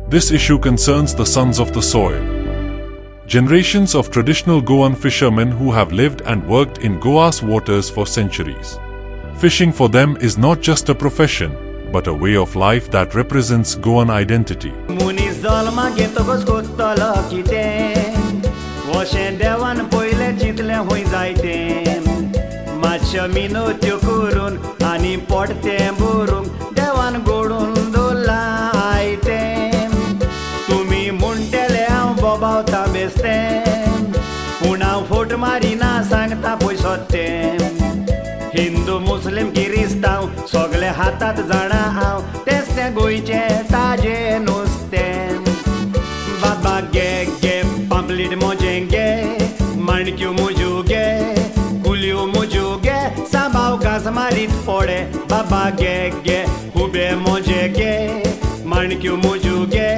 This issue concerns the sons of the soil. Generations of traditional Goan fishermen who have lived and worked in Goa's waters for centuries. Fishing for them is not just a profession, but a way of life that represents Goan identity. फोट मारिना सांगता पय सत्तें हिंदू मुस्लिम किरिस्तांव सगळे हातात जाणा हांव तेच तें गोंयचें ताजें नुस्तें बाबा गे गे पांपलेट मोजें गे माणक्यो मुजो गे कुल्यो मुजो गे सांबाव घास मारीत फोडे बाबा गे गे हुबे मोजे गे माणक्यो मुजो गे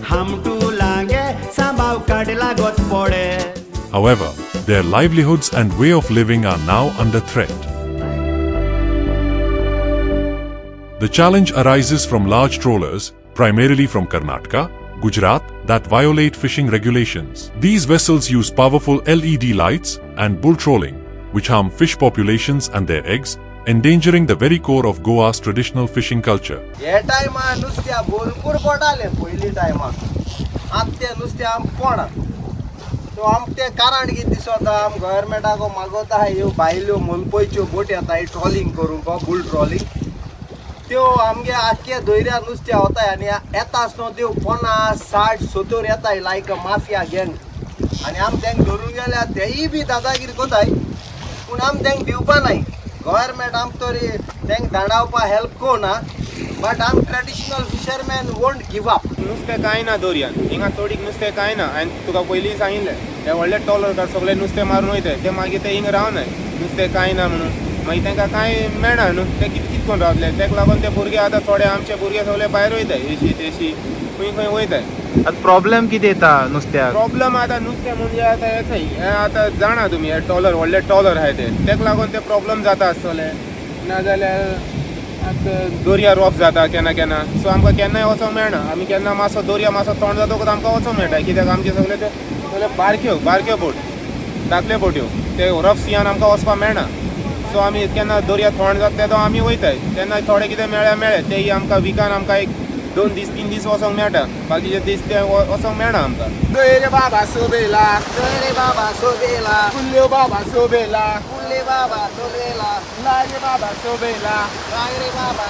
हमटू लागे सांबाव काडला गोत पोडे. However, their livelihoods and way of living are now under threat. The challenge arises from large trawlers, primarily from Karnataka, Gujarat, that violate fishing regulations. These vessels use powerful LED lights and bull trolling, which harm fish populations and their eggs, endangering the very core of Goa's traditional fishing culture. तो आमचे कारण कितें दिसता आम गव्हर्मेंटाको मागोता आहाय ह्यो बायल्यो मोनपयच्यो बोट येताय trawling करूंक बुल ट्रॉलिंग त्यो आमगे आख्खे दर्या नुस्तें वताय आनी येताच न्हू त्यो 50, 60, 70 येताय लायक अ माफिया गँग आनी आम तेंक धरून गेल्यार तेयी बी दादागिरी कोताय पूण आम तेंक दिवपा नाय गव्हर्मेंट आम तरी तेंक धाडावपा हेल्प कोना बट आम traditional fisherman won't give up. नुस्तें कांय ना दर्यान हिंगा थोडीक नुस्तें कांय ना हांवें तुका पयलीं सांगिल्लें ते व्हडले टॉलर सगळे नुस्तें मारून वयताय ते मागीर ते हिंगा रावनाय नुस्तें कांय ना म्हणून मागीर तांकां कांय मेळना न्हू ते कितें करून रावतले तेका लागून ते भुरगे आतां थोडे आमचे भुरगे सगळे भायर वयताय एशी तेशी खंय खंय वयताय. आतां प्रॉब्लेम कितें येता नुस्त्याक? प्रॉब्लेम आतां नुस्तें म्हणजे आतां हें आतां जाणा तुमी हे टॉलर व्हडले टॉलर आहाय ते तेका लागून ते प्रॉब्लेम जाता आसतले नाजाल्यार आतां दर्या रॉफ जाता केन्ना केन्ना सो आमकां केन्नाय वचोंक मेळना आमी केन्ना मातसो दर्या मातसो थंड जातकच आमकां वचोंक मेळटा कित्याक आमचे सगळे ते सगळे बारक्यो बोट धाकल्यो बोट्यो ते रफ सियान आमकां वचपाक मेळना सो आमी केन्ना दर्या थंड जाता तेदो आमी वयताय तेन्ना थोडे कितें मेळ्ळे तेय आमकां विकान आमकां एक 2 दीस 3 दीस वचोंक मेळटा बाकीचे दीस ते वचोंक मेळना आमकां. रे बाबा सोबेला रे बाबा सोबेला कुल्ल्यो बाबा सोबेला कुल्ले बाबा सोबेला लागे बाबा सोबेला लागे बाबा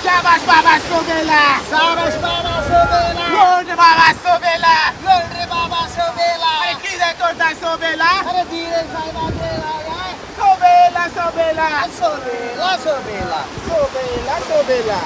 शाबाश बाबा सोबेला शाबाश बाबा सोबेला लोड बाबा सोबेला लोड रे बाबा सोबेला अरे किधर तोड़ता सोबेला अरे धीरे साइबा देला सोबेला सोबेला सोबेला सोबेला सोबेला सोबेला.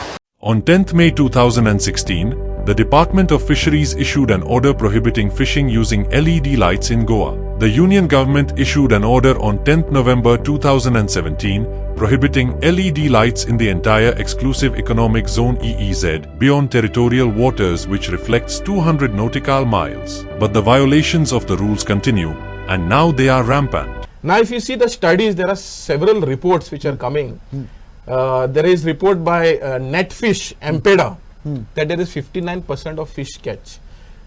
On 10th May 2016, the Department of Fisheries issued an order prohibiting fishing using LED lights in Goa. The Union government issued an order on 10th November 2017 prohibiting LED lights in the entire exclusive economic zone EEZ beyond territorial waters, which reflects 200 nautical miles. But the violations of the rules continue, and now they are rampant. Now if you see the studies, there are several reports which are coming. There is report by Netfish Empeda that there is 59% of fish catch.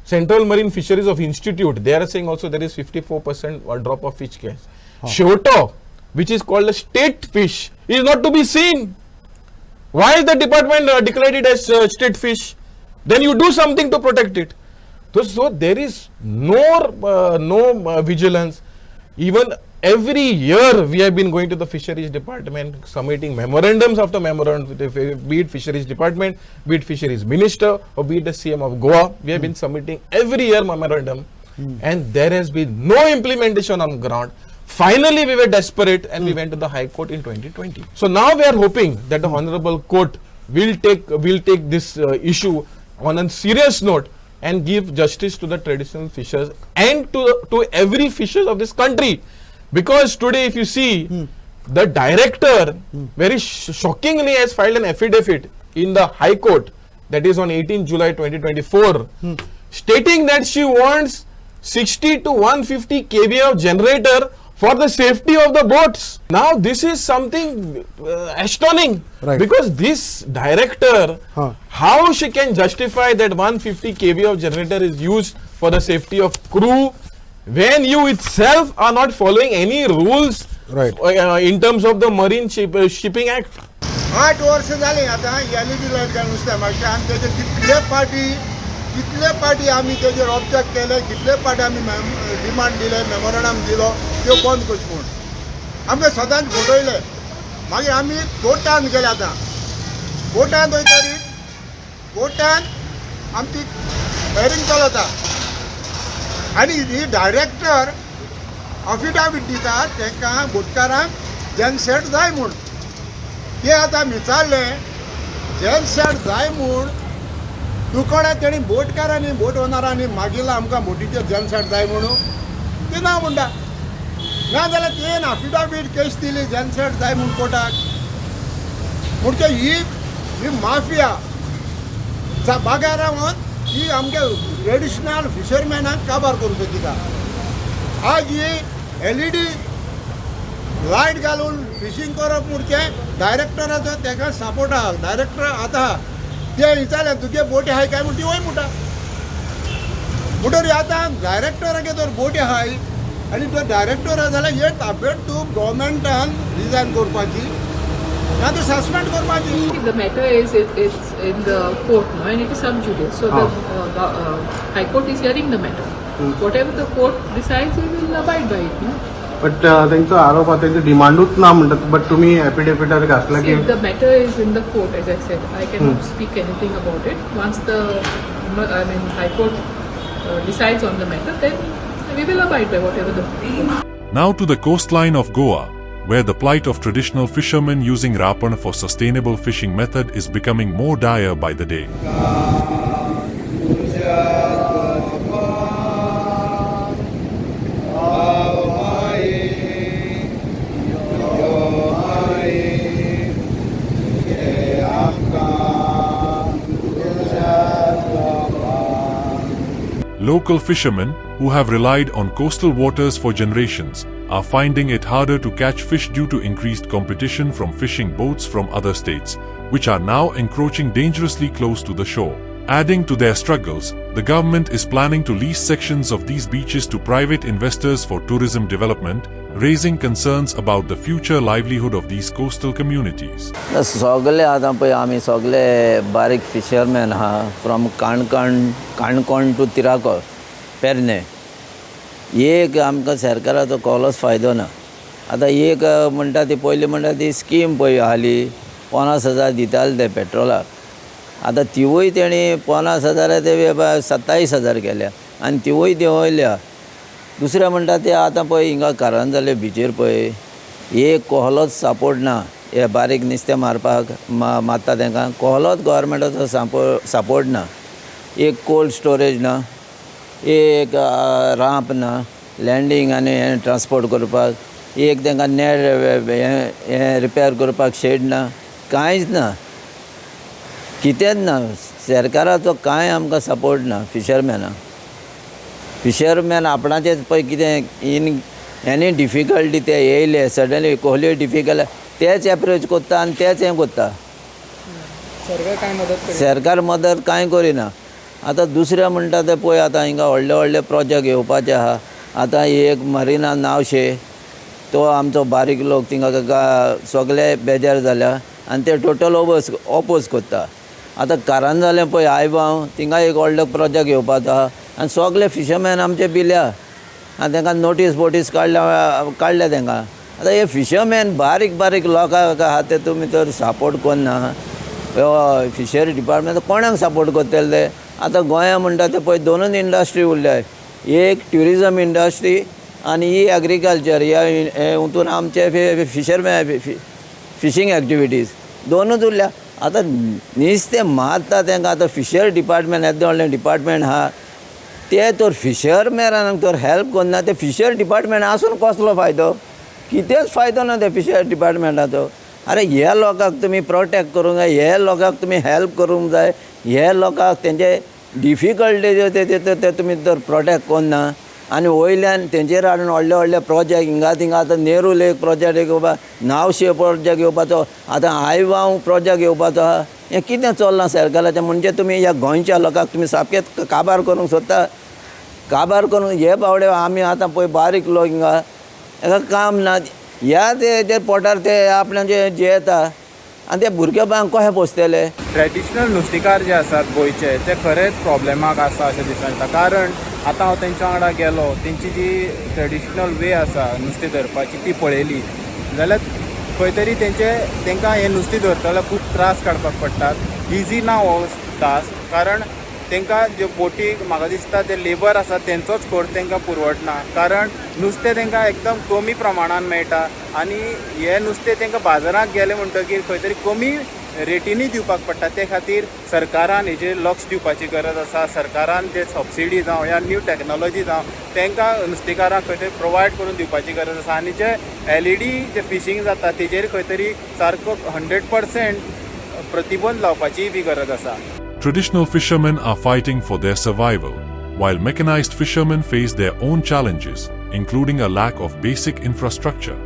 Central Marine Fisheries of Institute, they are saying also there is 54% or drop of fish catch. Shoto, which is called a state fish, is not to be seen. Why is the department declared it as state fish? Then you do something to protect it. So there is no vigilance. Even every year we have been going to the fisheries department, submitting memorandums after memorandums, be it fisheries department, be it fisheries minister, or be it the CM of Goa. We have been submitting every year memorandum, and there has been no implementation on ground. Finally, we were desperate and we went to the High Court in 2020. So now we are hoping that the Honorable Court will take this issue on a serious note and give justice to the traditional fishers and to every fisher of this country. Because today if you see, the director very shockingly has filed an affidavit in the High Court, that is on 18 July 2024, stating that she wants 60 to 150 kVA of generator for the safety of the boats. Now this is something astonishing, Right. because this director, Huh. how she can justify that 150 kV of generator is used for the safety of crew when you itself are not following any rules Right. in terms of the Marine Shipping Act. 8 वर्ष झाली आता LED light काय नुसत्या मागच्या आणि त्याचे कितले पाटी आम्ही त्याचेर ऑब्जेक्ट केले, कितले पाटी आम्ही डिमांड दिले, मेमोरंडम दिलो, त्यो बंद कश म्हूण आमकां सदांच फटयले. मागीर आमी कोर्टान गेले. आतां कोर्टान वयतरी कोर्टान आमची हेरींग चलता आनी ही डायरेक्टर अफिडावीट दिता तांकां बोटकारांक जेनसेट जाय म्हूण. ते आतां विचारले जेनसेट जाय म्हूण दुकोणा तेणी बोटकारांनी बोट ओनरांनी मागिल्लो आमकां बोटीचे जेनसेट जाय म्हणून. ते ना म्हणटा. ना जाल्यार तेन अफिडावीट केस दिली जेनसेट जाय म्हूण कोर्टाक. म्हणजे ही माफिया बागार रावन ही आमगे ट्रेडिशनल फिशरमॅनाक काबार करूंक सोदिता. आज ही LED लायट घालून फिशींग करप म्हणजे डायरेक्टराचो ताका सपोर्ट आहा. डायरेक्टर आतां ते विचारले तुगे बोटी आहाय काय म्हणटी वय म्हणटा. म्हणटरी आतां डायरेक्टरागे जर बोटी आहाय आनी तो डायरेक्टर आहा जाल्यार हे ताब्यात तूं गव्हर्मेंटान रिजायन करपाची ना तर सस्पेंड करपाची. The matter is it's in the court now and it is sub judice. So the High Court is hearing the matter. Whatever the court decides, we will abide by it. No? But त्यांचा आरोप आहे त्यांची डिमांडूच ना म्हणतात. But तुम्ही एफिडेविटार घातला की See, the matter is in the court, as I said. I cannot speak anything about it. Once the High Court decides on the matter, then we will abide by whatever the. Now to the coastline of Goa, where the plight of traditional fishermen using rapan for sustainable fishing method is becoming more dire by the day. Local fishermen, who have relied on coastal waters for generations, are finding it harder to catch fish due to increased competition from fishing boats from other states, which are now encroaching dangerously close to the shore. Adding to their struggles, the government is planning to lease sections of these beaches to private investors for tourism development, raising concerns about the future livelihood of these coastal communities. सगळे आतां पळय आमी सगळे बारीक fisherman आहा from Canacona to तिराकोळ पेरने. एक आमकां सरकाराचो कसलोच फायदो ना. आतां एक म्हणटा ती पयलीं म्हणटा ती स्कीम पळय आसली 50,000 दिताले ते पेट्रोलाक. आतां तिवूय तेणी 50,000 ते 27,000 केल्या आनी तिवूय देंवयल्या. दुसरें म्हणटा ते आतां पळय हिंगा कारंजाले बिचीर पळय एक कसलोच सपोर्ट ना. हे बारीक नुस्तें मारपाक मारता तांकां कसलोच गव्हर्मेंटाचो सपोर्ट ना. एक कोल्ड स्टोरेज ना, एक रांप ना लँडींग आनी हें ट्रान्सपोर्ट करपाक, एक तांकां नेट हें रिपेर करपाक शेड ना, कांयच ना, कितेंच ना. सरकाराचो कांय आमकां सपोर्ट ना फिशरमॅनाक. फिशरमॅन आपणाचेच पळय कितें एनी डिफिकल्टी ते येयले सडनली कसल्योय डिफिकल्ट तेच एप्रोच करता आनी तेच हें करता. सरकार मदत कांय करिना. आतां दुसरें म्हणटा ते पळय आतां हिंगा व्हडले व्हडले प्रोजेक्ट येवपाचे आहा. आतां एक मरिना नावशे तो आमचो बारीक लोक थिंगा सगळे बेजार जाल्या आनी ते टोटल ऑपोज करता. आतां कारंजालें पळय आयबाव थिंगा एक व्हडलो प्रोजेक्ट येवपाचो आहा आनी सगळे फिशरमॅन आमचे भिल्या आनी तांकां नोटीस बोटीस काडल्या तांकां. आतां हे फिशरमॅन बारीक बारीक लोकांक आहा ते तुमी तर सपोर्ट करना. फिशरी डिपार्टमेंट कोणाक सपोर्ट करतले ते. आतां गोंया म्हणटा ते पळय दोनूच इंडस्ट्री उरल्या. एक ट्युरिजम इंडस्ट्री आनी ही एग्रीकल्चर ह्या हितून आमचे फिशरमॅन फिशींग एक्टिविटीज दोनूच उरल्या. आतां नुस्तें मारता तांकां आतां फिशरी डिपार्टमेंट येदें व्हडलें डिपार्टमेंट आहा ते तर फिशरमॅनांक तर हेल्प करना. ते फिशरी डिपार्टमेंट आसून कसलो फायदो? कितेंच फायदो ना त्या फिशरी डिपार्टमेंटाचो. अरे ह्या लोकांक तुमी प्रोटेक्ट करूंक जाय, हे लोकांक तुमी हेल्प करूंक जाय. हे लोकांक तेंचे डिफिकल्टी ते तुमी तर प्रोटेक्ट करना आनी वयल्यान तेंचेर हाडून व्हडले व्हडले प्रोजेक्ट हिंगा थिंगा आतां नेहरू लेक प्रोजेक्ट येवपा नावशे प्रोजेक्ट येवपाचो आतां आयवांव प्रोजेक्ट येवपाचो आहा हें कितें चल्लां सरकाराचें म्हणजे तुमी ह्या गोंयच्या लोकांक तुमी सामकें काबार करूंक सोदता काबार करूंक हे बावडे आमी आतां पळय बारीक लोक हिंगा हाका काम ना ह्या तेजेर पोटार ते आपल्याचें जे येता आनी ते भुरगेपणाक कशें पोसतले ट्रेडिशनल नुस्तेकार जे आसात गोंयचे ते खरेंच प्रॉब्लेमाक आसा अशें दिसता येता कारण आतां हांव तेंच्या वांगडा गेलो तेंची जी ट्रेडिशनल वे आसा नुस्तें धरपाची ती पळयली जाल्यार खंय तरी तेंकां हें नुस्तें धरतना खूब त्रास काडपाक पडटात इजी ना हो टास्क कारण तेंकां ज्यो बोटीक म्हाका दिसता ते लेबर आसा तेंचोच खर्च तेंकां पुरवटना कारण नुस्तें तेंकां एकदम कमी प्रमाणान मेळटा आनी हें नुस्तें तेंकां बाजारांत गेलें म्हणटकीर खंय तरी कमी रेटीनी दिवपाक पडटा ते खातीर सरकारान हेजेर लक्ष दिवपाची गरज आसा सरकारान जे सबसिडी जावं या न्यू टॅक्नोलॉजी जावं तेंकां नुस्तेकारांक खंय तरी प्रोवायड करून दिवपाची गरज आसा आनी जे LED जे फिशींग जाता तेजेर खंय तरी सारको 100% प्रतिबंध लावपाची बी गरज आसा. Traditional fishermen are fighting for their survival, while mechanized fishermen face their own challenges, including a lack of basic infrastructure.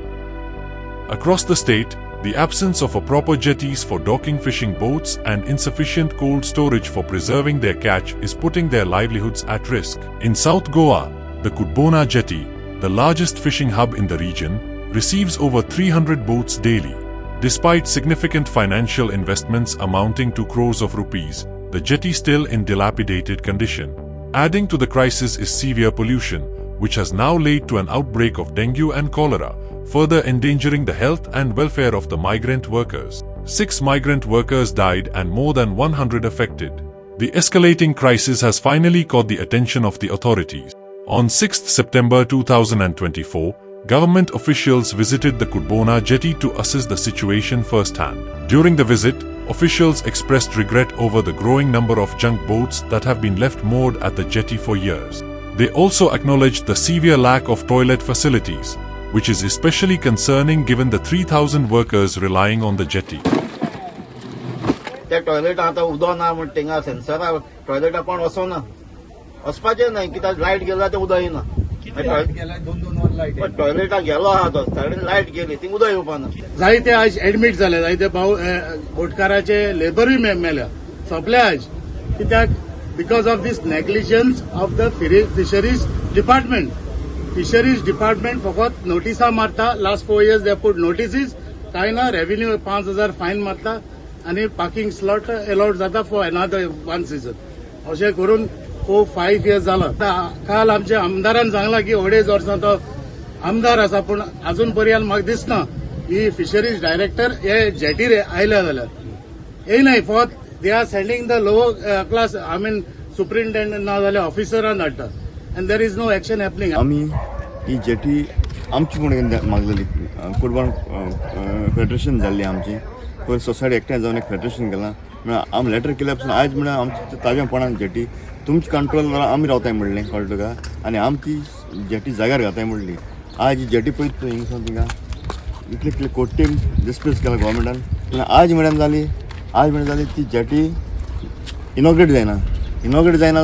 Across the state, the absence of a proper jetties for docking fishing boats and insufficient cold storage for preserving their catch is putting their livelihoods at risk. In South Goa, the Kudbona jetty, the largest fishing hub in the region, receives over 300 boats daily. Despite significant financial investments amounting to crores of rupees, the jetty is still in dilapidated condition. Adding to the crisis is severe pollution, which has now led to an outbreak of dengue and cholera, further endangering the health and welfare of the migrant workers. 6 migrant workers died and more than 100 affected. The escalating crisis has finally caught the attention of the authorities. On 6 September 2024, government officials visited the Kudbona jetty to assess the situation firsthand. During the visit, officials expressed regret over the growing number of junk boats that have been left moored at the jetty for years. They also acknowledged the severe lack of toilet facilities, which is especially concerning given the 3,000 workers relying on the jetty. त्या टॉयलेटां आतां उदक ना म्हण थिंगा सेन्सरा टॉयलेटां कोण वचोना वचपाचें न्हय कित्याक लायट गेला तें उदक येना टॉयलेटां गेलो आहा तो सायडीन लायट गेली थिंग उदक येवपाना जायते आज एडमीट जाले जायते बोटकाराचे लेबरूय मेल्या सोंपले आज कित्याक because of this negligence of the fisheries department फकत नोटिसां मारता last 4 years they put notices कांय ना रेव्हेन्यू 5,000 फायन मारता आनी पार्किंग स्लॉट अलाउड जाता फॉर अनदर 1 season अशें करून 4-5 years जाला काल आमच्या आमदारान सांगला की अडेच वर्सां तो आमदार आसा पूण अजून पर्यंत म्हाका दिसना ही फिशरीज डायरेक्टर हे जेटीर आयल्या जाल्यार येयनाय for they are sending the lower class I mean superintendent ना जाल्यार ऑफिसरां धाडटा and there is no action happening. आमी ही जेटी आमची म्हणून मागलेली कुडबण फेडरेशन जाल्ली आमची पयर सोसायटी एकठांय जावन एक फेडरेशन केलां म्हळ्यार आमी लेटर केल्या पासून आयज म्हळ्यार आमची ताजेपणान जेटी तुमची कंट्रोल जाल्यार आमी रावताय म्हणलें कळ्ळें तुका आनी आमी ती जेटी जाग्यार घाताय म्हणली आज ही जेटी पळयत हिंगसून थिंगा इतले इतले कोटी डिस्प्लेस केला गोवोरमेंटान पूण आज म्हळ्यार जाली ती जेटी इनॉग्रेट जायना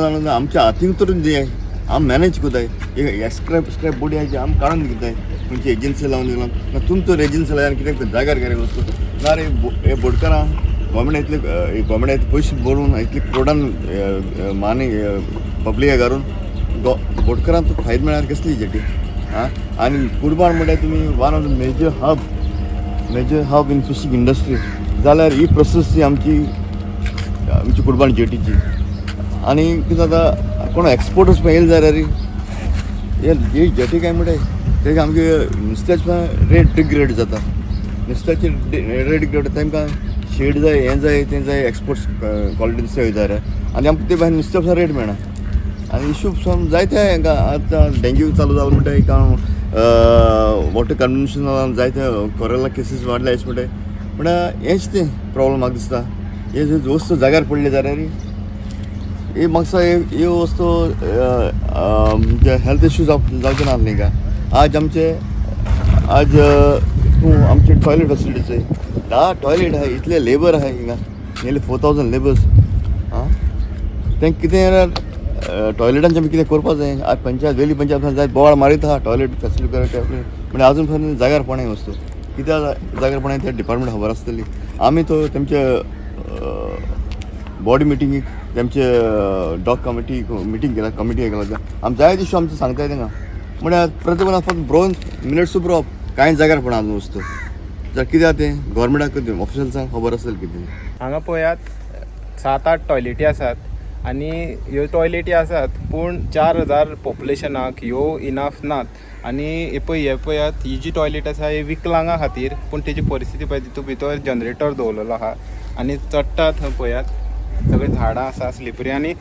जाल्यार आमच्या हातीन तरून दियाय आमी मॅनेज कोताय स्क्रॅप बोडी आयची आमी काडून दिताय खंयची एजन्सी लावन दिला तुमी तर एजन्सी लायन कित्याक जाग्यार घाले वस्तू ना रे हे बोटकारां गोवोरमेंट पयशे भरून इतले करोडान मानी पब्लीक घालून बोटकारांक फायदो मेळ्यार कसली जेटी आनी कुडबाण म्हळ्यार तुमी one of the major hub in fishing industry जाल्यार ही प्रोसेस आमची कुडबाण जेटीची आनी कितें जाता कोण एक्सपोर्टर्स येयले जाल्यार ही जेटी काय म्हळ्यार तेका आमगे नुस्त्याचे रेट डिग्रेड जाता नुस्त्याचे रेट डिग्रेड तांकां शेड जाय हें जाय तें जाय एक्सपोर्ट्स क्वॉलिटी नुस्तें वयता आनी आमकां ते भायर नुस्त्या पासून रेट मेळना आनी इश्यू पासून जायते हांकां आतां डेंग्यू चालू जालो म्हणटा कारण वॉटर कंटामिनेशन जावन जायते कोरेला केसीस वाडले अशें म्हळ्यार हेंच तें प्रॉब्लम म्हाका दिसता हे वस्तू जाग्यार पडले जाल्यार हे म्हाका ह्यो वस्तू म्हणजे हेल्थ इश्यूज जावचे ना न्ही का आज आमचे टॉयलेट फेसिलिटीज आहे 10 टॉयलेट आहे इतले लेबर आहे हिंगा नियरली 4,000 लेबर्स तें कितें टॉयलेटांचें आमी कितें करपा जाय आज पंचायत वेली पंचायत जाय बोवाळ मारीत आहा टॉयलेट फेसिलिटी म्हणजे अजून पर्यंत जाग्यारपणाय वस्तू कित्या जाग्यारपणाय त्या डिपार्टमेंट खबर आसतली आमी तो तेमचे बॉडी मिटिंगीक तेमचे डॉग कमिटी मिटींग केला कमिटी केला आमी जाय दिसू आमचें सांगताय तेंगा म्हळ्यार प्रत्येकान फक्त ब्रोवन मिनिट्स उबरोवप कांय जाग्यार अजून वस्तू जर कित्याक तें गव्हर्मेंटाक ऑफिशल्सांक खबर आसतली कितें हांगा पळयात 7-8 टॉयलेटी आसात आनी ह्यो टॉयलेटी आसात पूण 4000 पॉप्युलेशनाक ह्यो इनफ नात आनी हे पळयात ही जी टॉयलेट आसा ही विकलांगां खातीर पूण तेजी परिस्थिती पळय तितून भितर जनरेटर दवरलेलो आहा आनी चडटा थंय पळयात सगळीं झाडां आसा स्लिपरी आनी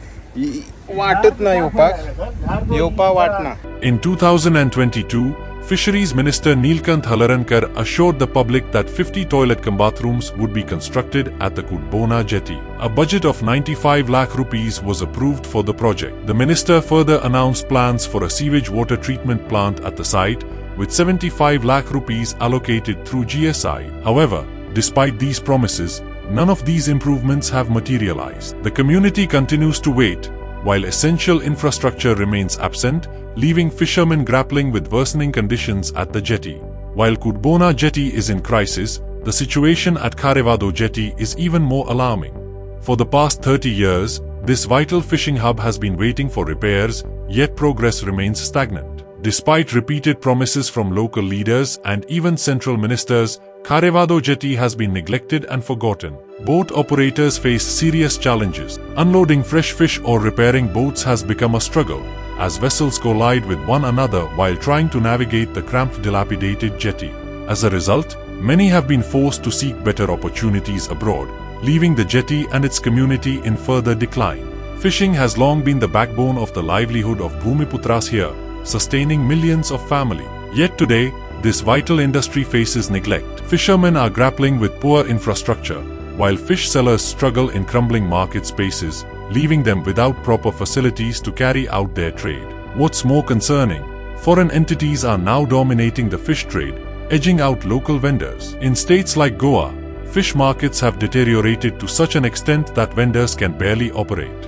वाटच ना येवपाक वाट ना. In 2022, Fisheries Minister Neelkanth Halarankar assured the public that 50 toilet cum bathrooms would be constructed at the Kudbona jetty. A budget of 95 lakh rupees was approved for the project. The minister further announced plans for a sewage water treatment plant at the site, with 75 lakh rupees allocated through GSI. However, despite these promises, none of these improvements have materialized. The community continues to wait, while essential infrastructure remains absent, leaving fishermen grappling with worsening conditions at the jetty. While Kudbona jetty is in crisis, the situation at Kharevado jetty is even more alarming. For the past 30 years, this vital fishing hub has been waiting for repairs, yet progress remains stagnant. Despite repeated promises from local leaders and even central ministers, Kharevado jetty has been neglected and forgotten. Boat operators face serious challenges. Unloading fresh fish or repairing boats has become a struggle, as vessels collide with one another while trying to navigate the cramped, dilapidated jetty. As a result, many have been forced to seek better opportunities abroad, leaving the jetty and its community in further decline. Fishing has long been the backbone of the livelihood of Bhumiputras here, sustaining millions of families. Yet today, this vital industry faces neglect. Fishermen are grappling with poor infrastructure, while fish sellers struggle in crumbling market spaces, leaving them without proper facilities to carry out their trade. What's more concerning, foreign entities are now dominating the fish trade, edging out local vendors. In states like Goa, fish markets have deteriorated to such an extent that vendors can barely operate.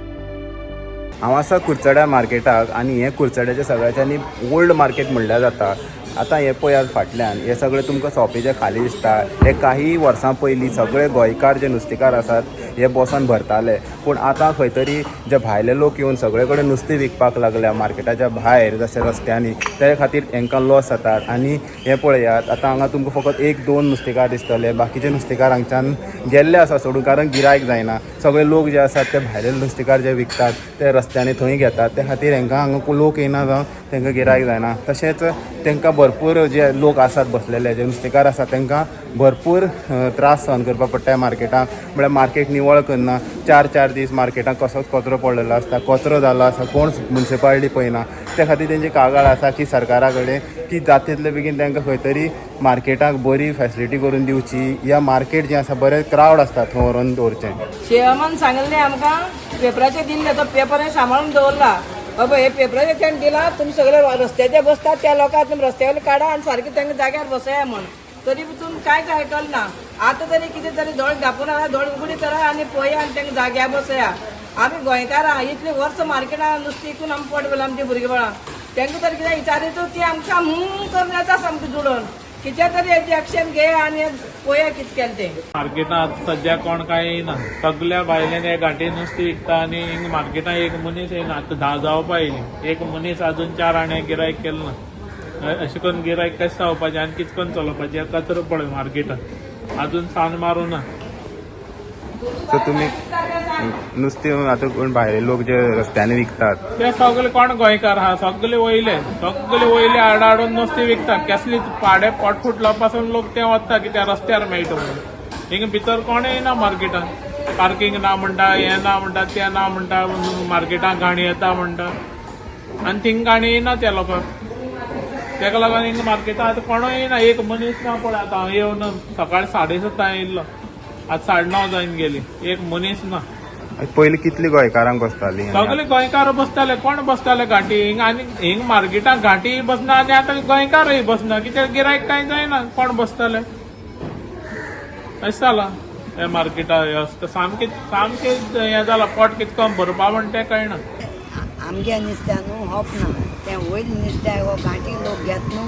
हांव आसा कुर्चड्या मार्केटाक आनी हें कुर्चड्याचें सगळ्यांनी old market म्हणल्यार जाता. आतां हे पळयात फाटल्यान हे सगळे तुमकां सोपेचे खाली दिसता. हे काही वर्सां पयलीं सगळे गोंयकार जे नुस्तेकार आसात हे बसून भरताले पूण आतां खंय तरी जे भायले लोक येवन सगळे कडेन नुस्तें विकपाक लागल्या मार्केटाच्या भायर जशें रस्त्यांनी ते खातीर हांकां लॉस जातात. आनी हे पळयात आतां हांगा तुमकां फकत 1-2 नुस्तेकार दिसतले बाकीचे नुस्तेकार हांगच्यान गेल्ले आसा सोडून कारण गिरायक जायना. सगळे लोक जे आसात ते भायले नुस्तेकार जे विकतात ते रस्त्यांनी थंय घेतात ते खातीर हांकां हांगा लोक येना जावन तांकां गिरायक जायना. तशेंच तांकां भरपूर जे लोक आसात बसलेले जे नुस्तेकार आसात तांकां भरपूर त्रास सहन करपा पडटा मार्केटाक. म्हळ्यार मार्केट निवळ करना 4-4 दीस मार्केटाक कसोच कचरो पडलेलो आसता कचरो जालो आसा कोण मुन्सिपालिटी पळयना. त्या खातीर तेंची कागाळ आसा की सरकारा कडेन की जाता तितले बेगीन तांकां खंय तरी मार्केटाक बरी फॅसिलिटी करून दिवची. या मार्केट जें आसा बरें क्रावड आसता थंय व्हरून दवरचें. चेअरमन सांगिल्लें आमकां पेपराचेर दिल्ले तो पेपर सांबाळून दवरला बाबा हे पेपराचेर दिला तुमी सगळे रस्त्याचेर बसतात त्या लोकांक तुमी रस्त्यावयले काडा आनी सारकें तांकां जाग्यार बसया म्हण. तरी तुमी कांयच आयकल ना. आतां तरी कितें तरी दोळ धापून दोळ उगडी करा आनी पळया आनी तांकां जाग्यार बसया. आमी गोंयकार आहा इतले वर्स मार्केटान नुस्तें विकून आमी पोट भरला आमची भुरगीं तांकां तरी कितें विचारीत ती आमकां करून येता सामकें जुडोवन कितें तरी हेजें एक्शन घे आनी पळया कितें केलें तें. मार्केटांत सद्या कोण काय येना सगल्या भायल्यान हे घाटी नुस्तें विकता आनी हिंग मार्केटांत एक मनीस येना. आतां 10 जावपा येयली एक मनीस अजून 4 आणे गिरायक केलें ना. अशें करून गिरायक कशें जावपाचें आनी कितें करून चलोवपाचें कचरो पळय मार्केटांत अजून सान मारूना. सो तुमी नुस्तें आतां कोण भायले लोक जे रस्त्यांनी विकतात ते सगळे कोण गोंयकार आहा सगळे वयले हाड हाडून नुस्तें विकतात. कसली पाडे पोटफुटला पासून लोक ते वता की त्या रस्त्यार मेळटा म्हणून. हिंग भितर कोण येना मार्केटांत पार्किंग ना म्हणटा हें ना म्हणटा तें ना म्हणटा मार्केटांत गाणी येता म्हणटा आनी थिंग गाणी येना त्या लोकांक. ताका लागून हिंग मार्केटांत आतां कोणूय येना एक मनीस ना. पळय आतां हांव येवन सकाळी 7:30 येयल्लो आतां 9:30 जावन गेली एक मनीस ना. पयलीं कितली गोंयकारांक बसतालीं सगळे गोंयकार बसताले कोण बसताले घाटी हिंग आनी हिंग मार्केटांत घाटी बसना आनी आतां गोंयकारय बसना कित्याक गिरायक कांय जायना कोण बसताले अशें जालां हे मार्केटां सामकें हें जालां पोट कितें करून भरपा म्हण तें कळना. आमगे नुस्त्या न्हू होप ना तें वयर नुस्त्या हो घाटी लोक घेत न्हू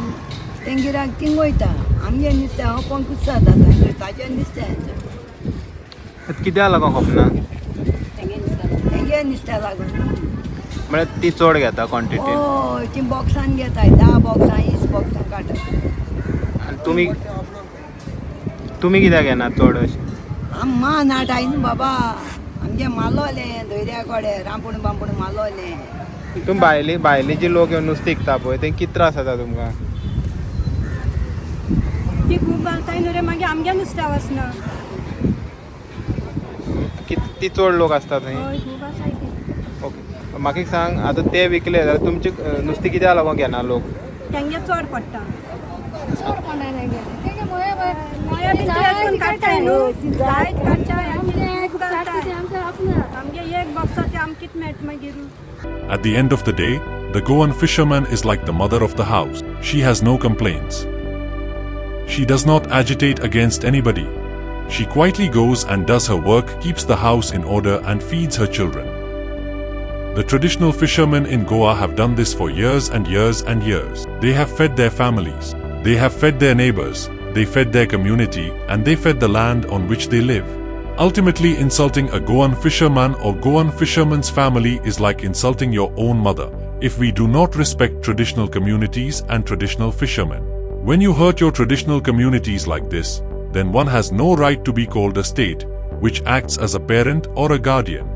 तें गिराक थिंग वयता आमगे नुस्त्या होपोन कुत्सा जाता ताजें नुस्त्या कित्याक लागून खपना तेंगे नुस्त्या लागून म्हळ्यार ती चड घेता क्वॉन्टिटी हय ती बॉक्सान घेताय 10 बॉक्सां 20 बॉक्सां काडटात आनी तुमी कित्याक घेना चड अशें आम मा नाटाय न्हू बाबा आमगे मालोलें दर्या कोडे रांपूण बांपूण मालोलें तुमी भायले जे लोक येवन नुस्तें विकता पळय ते कितें त्रास जाता तुमकां ती खूब घालताय न्हू रे मागीर आमगे नुस्त्या वचना ती चड लोक आसता थंय खूब आसाय ती ओके म्हाका एक सांग आतां ते विकले जाल्यार तुमचे नुस्तें कित्याक लागून घेना लोक तेंगे चड पडटा At the end of the day, the Goan fisherman is like the mother of the house. She has no complaints. She does not agitate against anybody. She quietly goes and does her work, keeps the house in order and feeds her children. The traditional fishermen in Goa have done this for years and years and years. They have fed their families. They have fed their neighbors. They fed their community and they fed the land on which they live. Ultimately, insulting a Goan fisherman or Goan fisherman's family is like insulting your own mother, if we do not respect traditional communities and traditional fishermen. When you hurt your traditional communities like this, then one has no right to be called a state, which acts as a parent or a guardian.